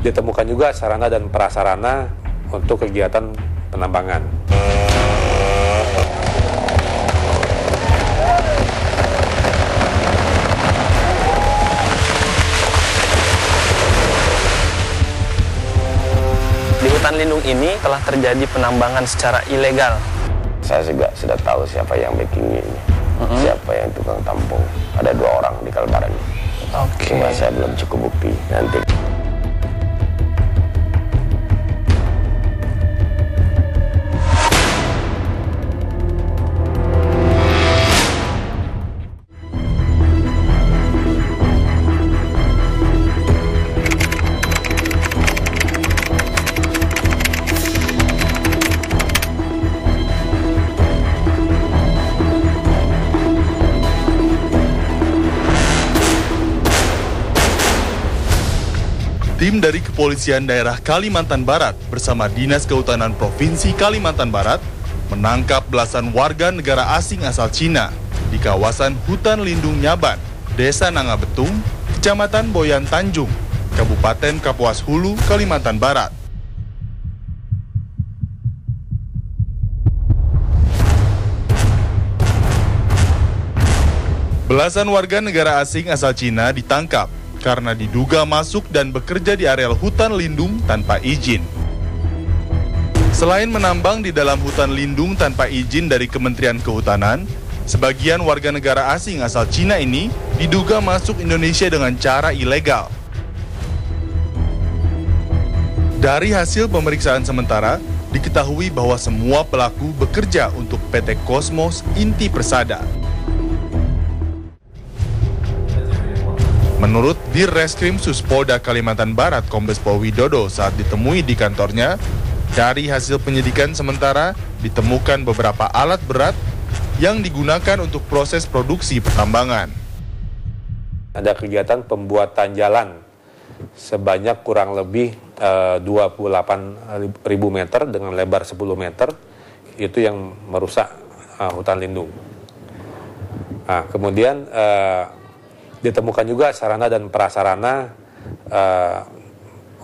Ditemukan juga sarana dan prasarana untuk kegiatan penambangan. Di hutan lindung ini telah terjadi penambangan secara ilegal. Saya juga sudah tahu siapa yang backing ini, siapa yang tukang tampung. Ada 2 orang di Kalbaran. Cuma saya belum cukup bukti. Nanti. Tim dari Kepolisian Daerah Kalimantan Barat bersama Dinas Kehutanan Provinsi Kalimantan Barat menangkap belasan warga negara asing asal Cina di kawasan hutan lindung Nyaban, Desa Nangabetung, Kecamatan Boyan Tanjung, Kabupaten Kapuas Hulu, Kalimantan Barat. Belasan warga negara asing asal Cina ditangkap karena diduga masuk dan bekerja di areal hutan lindung tanpa izin. Selain menambang di dalam hutan lindung tanpa izin dari Kementerian Kehutanan, sebagian warga negara asing asal Cina ini diduga masuk Indonesia dengan cara ilegal. Dari hasil pemeriksaan sementara, diketahui bahwa semua pelaku bekerja untuk PT Kosmos Inti Persada. Menurut Dirreskrim Suspolda Kalimantan Barat Kombes Pol Widodo saat ditemui di kantornya, dari hasil penyidikan sementara ditemukan beberapa alat berat yang digunakan untuk proses produksi pertambangan. Ada kegiatan pembuatan jalan sebanyak kurang lebih 28.000 meter dengan lebar 10 meter, itu yang merusak hutan lindung. Nah, kemudian ditemukan juga sarana dan prasarana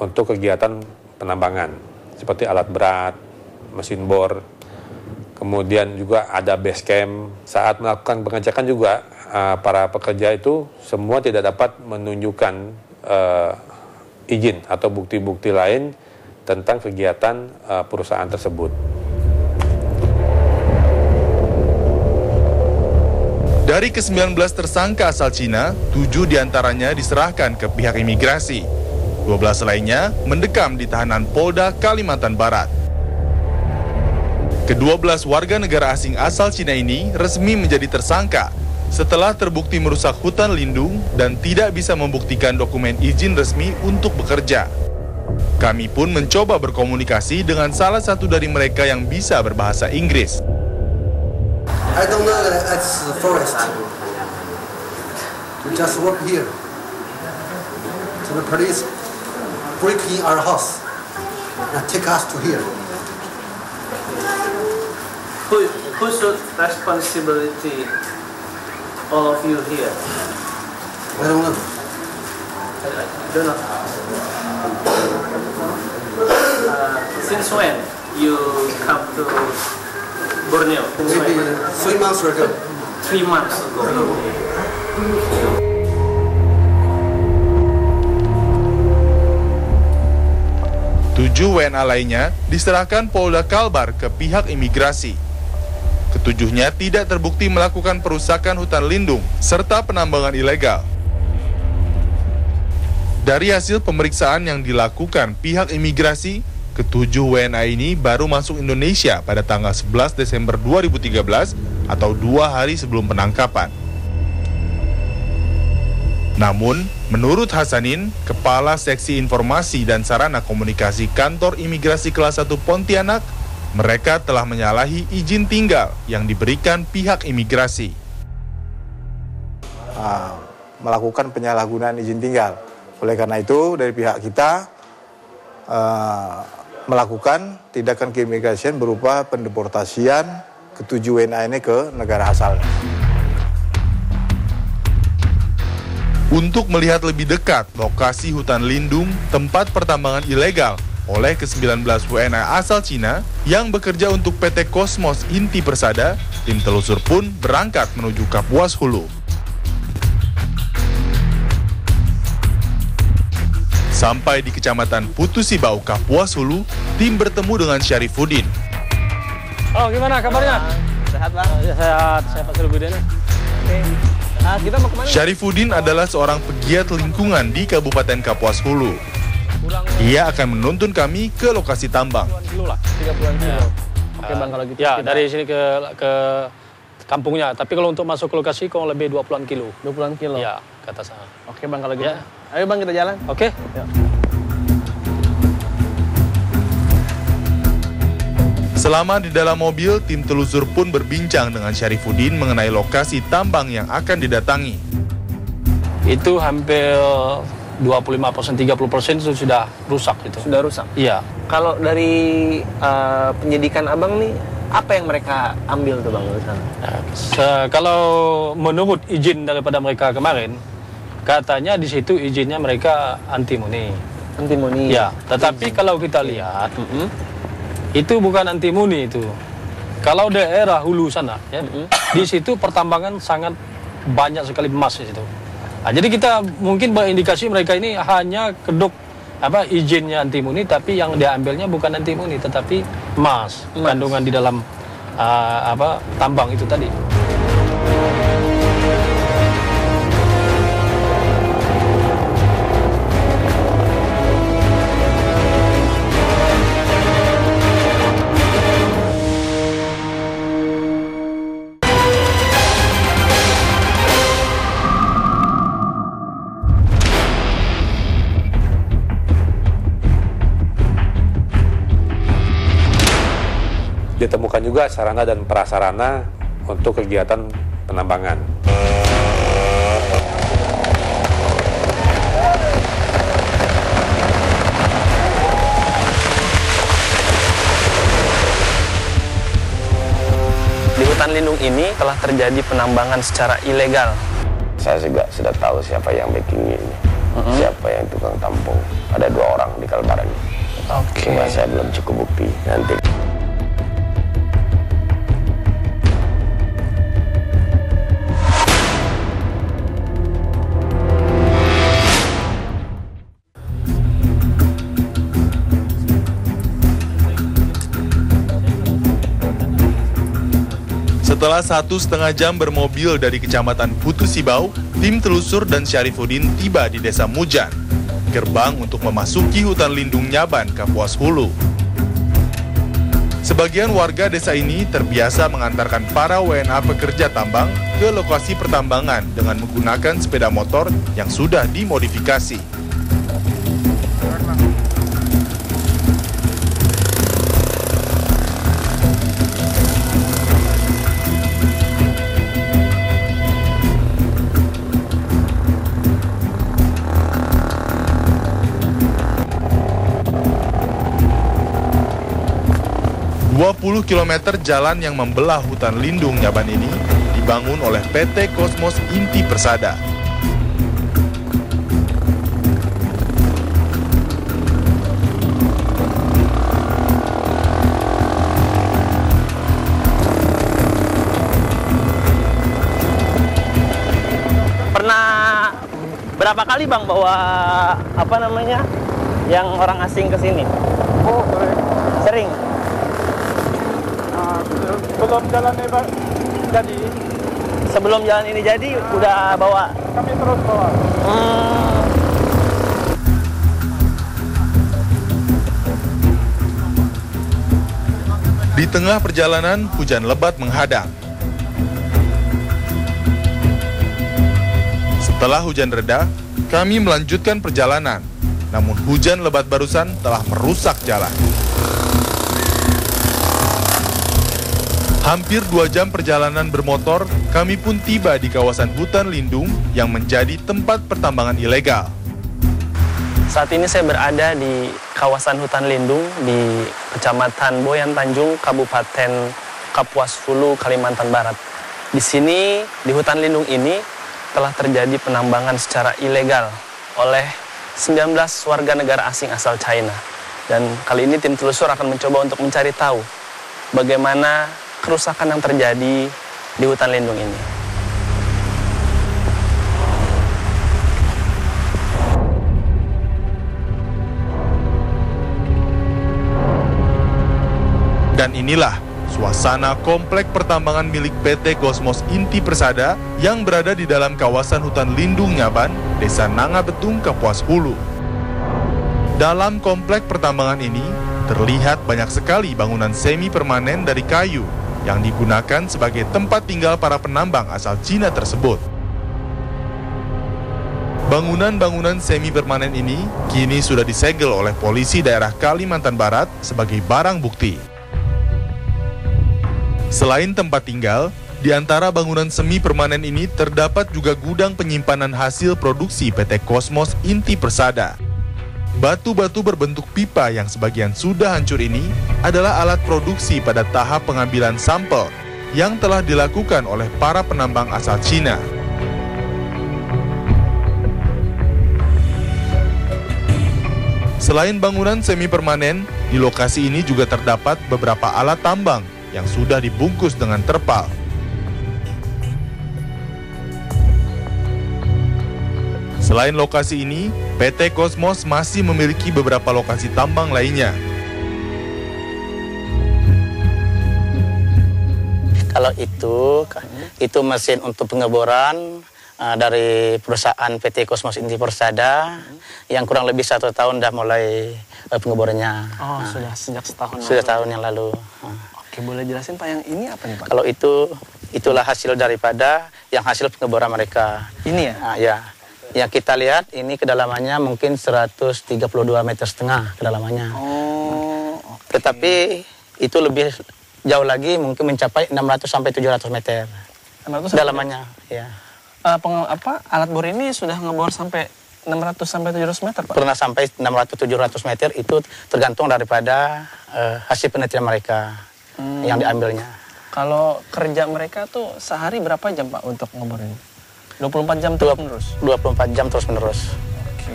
untuk kegiatan penambangan seperti alat berat, mesin bor, kemudian juga ada base camp. Saat melakukan pengecekan juga para pekerja itu semua tidak dapat menunjukkan izin atau bukti-bukti lain tentang kegiatan perusahaan tersebut. Dari ke-19 tersangka asal Cina, 7 diantaranya diserahkan ke pihak imigrasi. 12 lainnya mendekam di tahanan Polda Kalimantan Barat. Ke-12 warga negara asing asal Cina ini resmi menjadi tersangka setelah terbukti merusak hutan lindung dan tidak bisa membuktikan dokumen izin resmi untuk bekerja. Kami pun mencoba berkomunikasi dengan salah satu dari mereka yang bisa berbahasa Inggris. I don't know that it's forest. We just work here. So the police break in our house and take us to here. Who's responsibility? All of you here. I don't know. I don't know. Since when you come to Borneo? Maybe 3 months ago. 3 months ago. Tujuh WNA lainnya diserahkan Polda Kalbar ke pihak imigrasi. Ketujuhnya tidak terbukti melakukan perusakan hutan lindung serta penambangan ilegal. Dari hasil pemeriksaan yang dilakukan pihak imigrasi, ketujuh WNA ini baru masuk Indonesia pada tanggal 11 Desember 2013 atau 2 hari sebelum penangkapan. Namun, menurut Hasanin, Kepala Seksi Informasi dan Sarana Komunikasi Kantor Imigrasi Kelas 1 Pontianak, mereka telah menyalahi izin tinggal yang diberikan pihak imigrasi. Melakukan penyalahgunaan izin tinggal. Oleh karena itu, dari pihak kita melakukan tindakan keimigrasian berupa pendeportasian ketujuh WNA ini ke negara asalnya. untuk melihat lebih dekat lokasi hutan lindung tempat pertambangan ilegal oleh ke-19 WNA asal Cina yang bekerja untuk PT Cosmos Inti Persada, tim telusur pun berangkat menuju Kapuas Hulu. Sampai di Kecamatan Putusibau, Kapuas Hulu, tim bertemu dengan Syarifuddin. Oh, gimana kabarnya? Sehat, Bang? Ya, sehat. Saya Pak Syarifuddin. Oke. Kita mau kemana? Syarifuddin adalah seorang pegiat lingkungan di Kabupaten Kapuas Hulu. Ia akan menuntun kami ke lokasi tambang. 30-an kilo lah. 30-an kilo. Oke, Bang, kalau gitu. Ya, dari sini ke kampungnya. Tapi kalau untuk masuk ke lokasi kurang lebih 20-an kilo. 20-an kilo? Ya, ke atas sana. Oke, Bang, kalau gitu. Ya. Ayo, Bang, kita jalan. Oke. Ya. Selama di dalam mobil, tim telusur pun berbincang dengan Syarifuddin mengenai lokasi tambang yang akan didatangi. Itu hampir 25%, 30% itu sudah rusak gitu. Sudah rusak? Iya. Kalau dari penyidikan Abang nih, apa yang mereka ambil tuh, Bang, dari sana? Kalau menurut izin daripada mereka kemarin, katanya di situ izinnya mereka antimoni. Antimoni? Ya, tetapi kalau kita lihat, itu bukan antimoni itu. Kalau daerah hulu sana, ya, di situ pertambangan sangat banyak sekali emas di situ. Nah, jadi kita mungkin berindikasi mereka ini hanya kedok izinnya antimoni, tapi yang diambilnya bukan antimoni, tetapi emas. Kandungan di dalam tambang itu tadi. Ditemukan juga sarana dan prasarana untuk kegiatan penambangan. Di hutan lindung ini telah terjadi penambangan secara ilegal. Saya juga sudah tahu siapa yang backing ini, siapa yang tukang tampung. Ada 2 orang di Kalbaran. Cuma saya belum cukup bukti. Nanti. Setelah 1,5 jam bermobil dari Kecamatan Putusibau, tim telusur dan Syarifuddin tiba di Desa Mujan, gerbang untuk memasuki hutan lindung Nyaban, Kapuas Hulu. Sebagian warga desa ini terbiasa mengantarkan para WNA pekerja tambang ke lokasi pertambangan dengan menggunakan sepeda motor yang sudah dimodifikasi. ...20 km jalan yang membelah hutan lindung Nyaban ini dibangun oleh PT Cosmos Inti Persada. Pernah berapa kali, Bang, bawa yang orang asing ke sini? Oh, Sering? Belum jalan jadi. Sebelum jalan ini jadi, udah bawa? Kami terus bawa. Di tengah perjalanan, hujan lebat menghadang. Setelah hujan reda, kami melanjutkan perjalanan. Namun hujan lebat barusan telah merusak jalan. Hampir 2 jam perjalanan bermotor, kami pun tiba di kawasan hutan lindung yang menjadi tempat pertambangan ilegal. Saat ini saya berada di kawasan hutan lindung di Kecamatan Boyan Tanjung, Kabupaten Kapuas Hulu, Kalimantan Barat. Di sini, di hutan lindung ini, telah terjadi penambangan secara ilegal oleh 19 warga negara asing asal China. Dan kali ini tim telusur akan mencoba untuk mencari tahu bagaimana kerusakan yang terjadi di hutan lindung ini. Dan inilah suasana komplek pertambangan milik PT Cosmos Inti Persada yang berada di dalam kawasan hutan lindung Ngaban, Desa Nangabetung, Kapuas Hulu. Dalam komplek pertambangan ini terlihat banyak sekali bangunan semi permanen dari kayu yang digunakan sebagai tempat tinggal para penambang asal Cina tersebut. Bangunan-bangunan semi permanen ini kini sudah disegel oleh polisi daerah Kalimantan Barat sebagai barang bukti. Selain tempat tinggal, di antara bangunan semi permanen ini terdapat juga gudang penyimpanan hasil produksi PT Cosmos Inti Persada. Batu-batu berbentuk pipa yang sebagian sudah hancur ini adalah alat produksi pada tahap pengambilan sampel yang telah dilakukan oleh para penambang asal Cina. Selain bangunan semi permanen, di lokasi ini juga terdapat beberapa alat tambang yang sudah dibungkus dengan terpal. Selain lokasi ini, PT Cosmos masih memiliki beberapa lokasi tambang lainnya. Kalau itu mesin untuk pengeboran dari perusahaan PT Cosmos Inti Persada yang kurang lebih 1 tahun dah mulai pengeborannya. Oh, sudah sejak setahun. Sudah tahun yang lalu. Oke, boleh jelasin Pak, yang ini apa nih Pak? Kalau itulah hasil daripada yang hasil pengeboran mereka. Ini ya? Ya. Yang kita lihat ini kedalamannya mungkin 132,5 meter kedalamannya. Oh, okay. Tetapi itu lebih jauh lagi, mungkin mencapai 600 sampai 700 meter. 600 kedalamannya, ya. Alat bor ini sudah ngebor sampai 600 sampai 700 meter, Pak? Pernah sampai 600-700 meter, itu tergantung daripada hasil penelitian mereka yang diambilnya. Kalau kerja mereka tuh sehari berapa jam Pak untuk ngebor ini? 24 jam terus menerus? 24 jam terus menerus. Oke.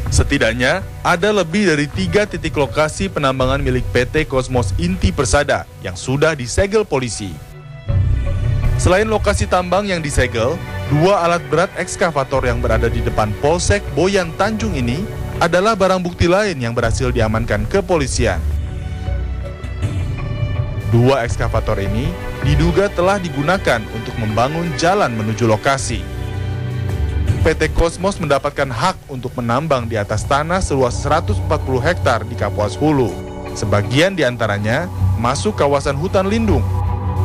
Setidaknya ada lebih dari 3 titik lokasi penambangan milik PT Cosmos Inti Persada yang sudah disegel polisi. Selain lokasi tambang yang disegel, 2 alat berat ekskavator yang berada di depan Polsek Boyan Tanjung ini adalah barang bukti lain yang berhasil diamankan kepolisian. 2 ekskavator ini diduga telah digunakan untuk membangun jalan menuju lokasi. PT Cosmos mendapatkan hak untuk menambang di atas tanah seluas 140 hektar di Kapuas Hulu. Sebagian diantaranya masuk kawasan hutan lindung.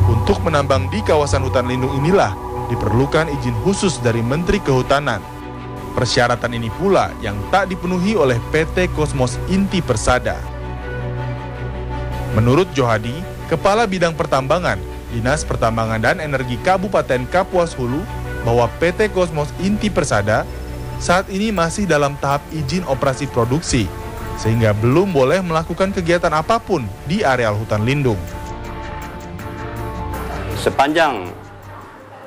Untuk menambang di kawasan hutan lindung inilah diperlukan izin khusus dari Menteri Kehutanan. Persyaratan ini pula yang tak dipenuhi oleh PT Cosmos Inti Persada. Menurut Johadi, Kepala Bidang Pertambangan, Dinas Pertambangan dan Energi Kabupaten Kapuas Hulu, bahwa PT Cosmos Inti Persada saat ini masih dalam tahap izin operasi produksi, sehingga belum boleh melakukan kegiatan apapun di areal hutan lindung. Sepanjang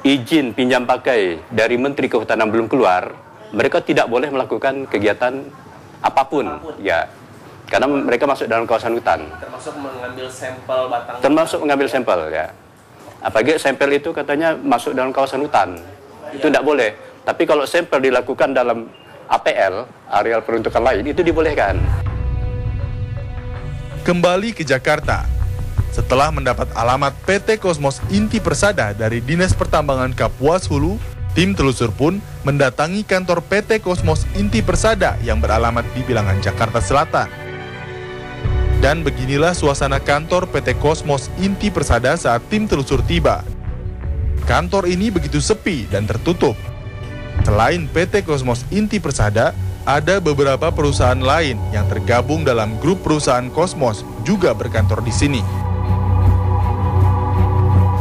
izin pinjam pakai dari Menteri Kehutanan belum keluar, mereka tidak boleh melakukan kegiatan apapun. Ya. Karena mereka masuk dalam kawasan hutan. Termasuk mengambil sampel batang. Termasuk mengambil sampel, ya. Apalagi sampel itu katanya masuk dalam kawasan hutan. Itu tidak boleh. Tapi kalau sampel dilakukan dalam APL, areal peruntukan lain, itu dibolehkan. Kembali ke Jakarta. Setelah mendapat alamat PT Cosmos Inti Persada dari Dinas Pertambangan Kapuas Hulu, tim telusur pun mendatangi kantor PT Cosmos Inti Persada yang beralamat di Bilangan, Jakarta Selatan. Dan beginilah suasana kantor PT Cosmos Inti Persada saat tim telusur tiba. Kantor ini begitu sepi dan tertutup. Selain PT Cosmos Inti Persada, ada beberapa perusahaan lain yang tergabung dalam grup perusahaan Cosmos juga berkantor di sini.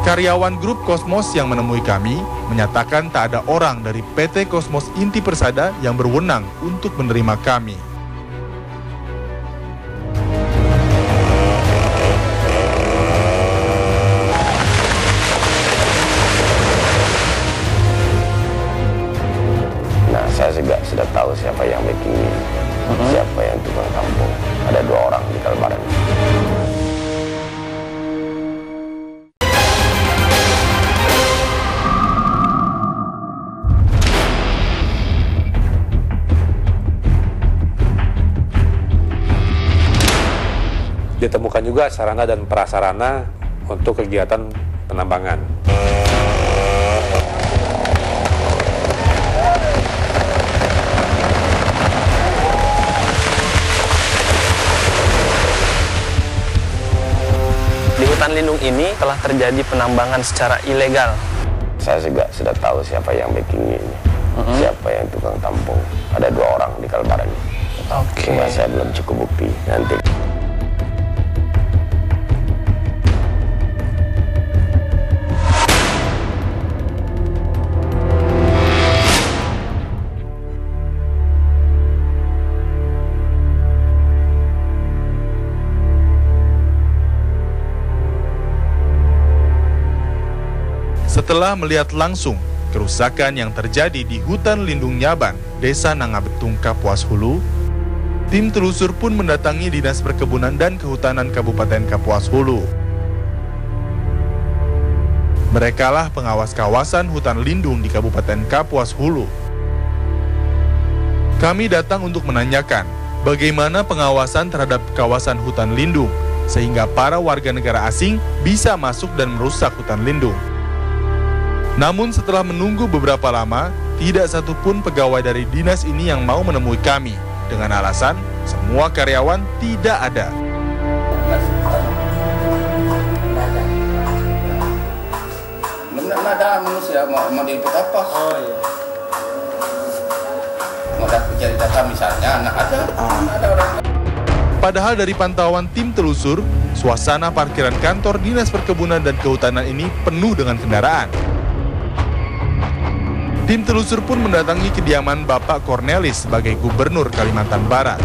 Karyawan grup Cosmos yang menemui kami menyatakan tak ada orang dari PT Cosmos Inti Persada yang berwenang untuk menerima kami. ditemukan juga sarana dan prasarana untuk kegiatan penambangan. Di hutan lindung ini telah terjadi penambangan secara ilegal. Saya juga sudah tahu siapa yang backing ini, siapa yang tukang tampung. Ada 2 orang di Kalbaran. Cuma saya belum cukup bukti. Nanti Setelah melihat langsung kerusakan yang terjadi di hutan lindung Nyaban, Desa Nangabetung, Kapuas Hulu, tim telusur pun mendatangi Dinas Perkebunan dan Kehutanan Kabupaten Kapuas Hulu. Merekalah pengawas kawasan hutan lindung di Kabupaten Kapuas Hulu. Kami datang untuk menanyakan bagaimana pengawasan terhadap kawasan hutan lindung sehingga para warga negara asing bisa masuk dan merusak hutan lindung. Namun setelah menunggu beberapa lama, tidak satupun pegawai dari dinas ini yang mau menemui kami dengan alasan semua karyawan tidak ada. Belum ada manusia mau diinput apa? Oh iya. Mau cari data misalnya, anak ada orang. Padahal dari pantauan tim telusur, suasana parkiran kantor Dinas Perkebunan dan Kehutanan ini penuh dengan kendaraan. Tim telusur pun mendatangi kediaman Bapak Cornelis sebagai Gubernur Kalimantan Barat.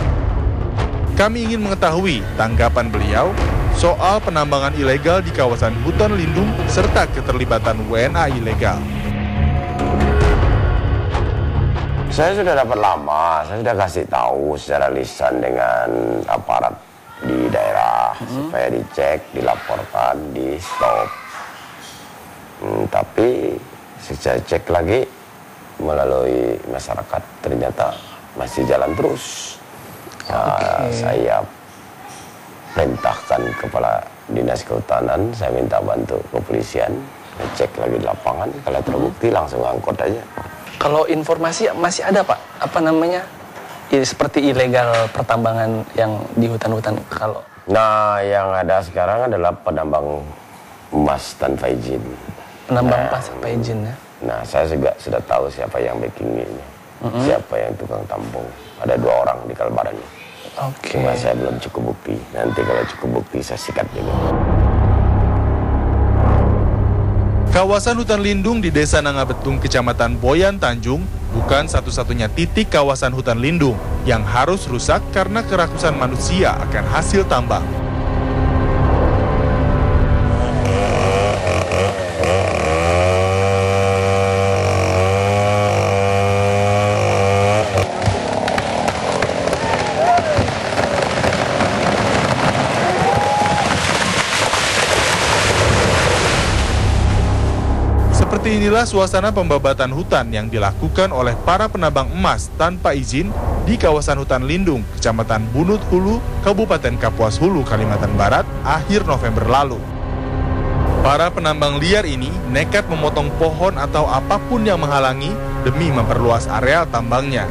Kami ingin mengetahui tanggapan beliau soal penambangan ilegal di kawasan hutan lindung serta keterlibatan WNA ilegal. saya sudah dapat lama, saya sudah kasih tahu secara lisan dengan aparat di daerah supaya dicek, dilaporkan, di stop. Tapi saya cek lagi melalui masyarakat ternyata masih jalan terus. Saya perintahkan kepala dinas kehutanan, saya minta bantu kepolisian ngecek lagi di lapangan, kalau terbukti langsung angkut aja. Kalau informasi masih ada Pak, apa namanya, seperti ilegal pertambangan yang di hutan-hutan kalau? Nah, yang ada sekarang adalah penambang emas tanpa izin. Penambang emas tanpa izin ya? Nah, saya juga sudah tahu siapa yang backing ini, siapa yang tukang tampung. Ada 2 orang di Kalbaran. Cuma saya belum cukup bukti. Nanti kalau cukup bukti saya sikat juga. Kawasan hutan lindung di Desa Nangabetung, Kecamatan Boyan Tanjung, bukan satu-satunya titik kawasan hutan lindung yang harus rusak karena kerakusan manusia akan hasil tambang. Seperti inilah suasana pembabatan hutan yang dilakukan oleh para penambang emas tanpa izin di kawasan hutan lindung, Kecamatan Bunut Hulu, Kabupaten Kapuas Hulu, Kalimantan Barat, akhir November lalu. Para penambang liar ini nekat memotong pohon atau apapun yang menghalangi demi memperluas areal tambangnya.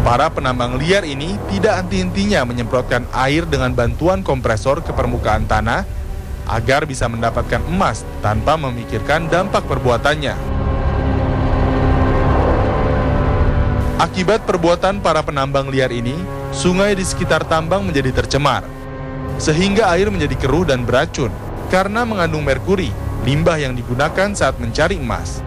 Para penambang liar ini tidak henti-hentinya menyemprotkan air dengan bantuan kompresor ke permukaan tanah agar bisa mendapatkan emas tanpa memikirkan dampak perbuatannya. Akibat perbuatan para penambang liar ini, sungai di sekitar tambang menjadi tercemar, sehingga air menjadi keruh dan beracun karena mengandung merkuri, limbah yang digunakan saat mencari emas.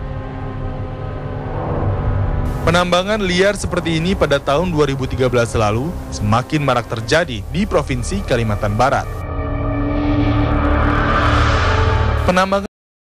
Penambangan liar seperti ini pada tahun 2013 lalu semakin marak terjadi di Provinsi Kalimantan Barat. Penambangan